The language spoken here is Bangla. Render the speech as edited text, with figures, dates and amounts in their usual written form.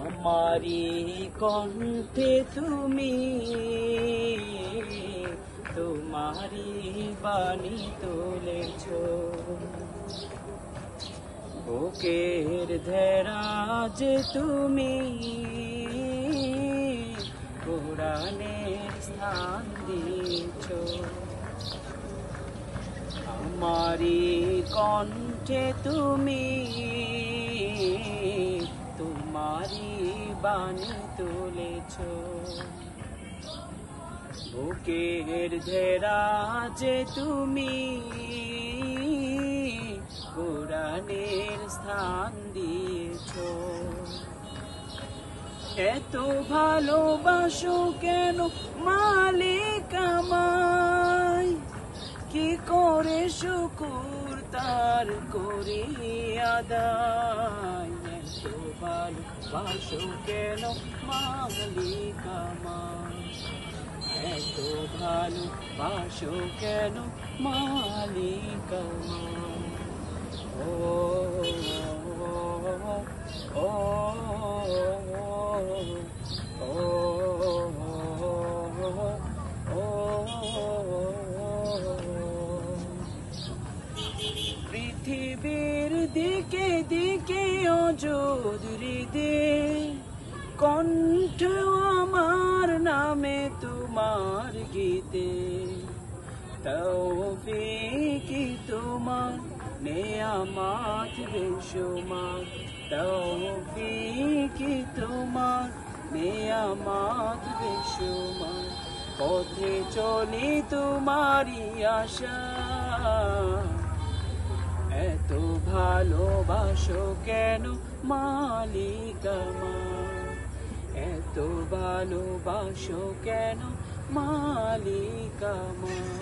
আমারি কণ্ঠে তুমি, তোমারি বাণী তুলেছ, বুকের ধেরাজ তুমি কোরআনের স্থান দিয়েছ। আমারি কণ্ঠে তুমি, তোমারি বাণী তুলেছ, বুকের ধেরাজ তুমি কোরআনের স্থান দিয়েছ। এত ভালোবাসো কেন মালিক আমায়, কি করে শুকুর তার করি আদায়। এত ভালোবাসো কেন মালিক আমায়, এত ভালোবাসো কেন মালিক আমায়। ও ও পৃথিবীর দিকে দিকে অযুত হৃদে কণ্ঠ আমার নামে তোমার গীতে। তৌফিকি তোমার নেয়ামত বেশুমার, তৌফিকি তোমার নেয়ামত বেশুমার। পথে চলি তোমারই আশা, এত ভালোবাসো কেন মালিক আমার, এত ভালোবাসো কেন মালিক আমার।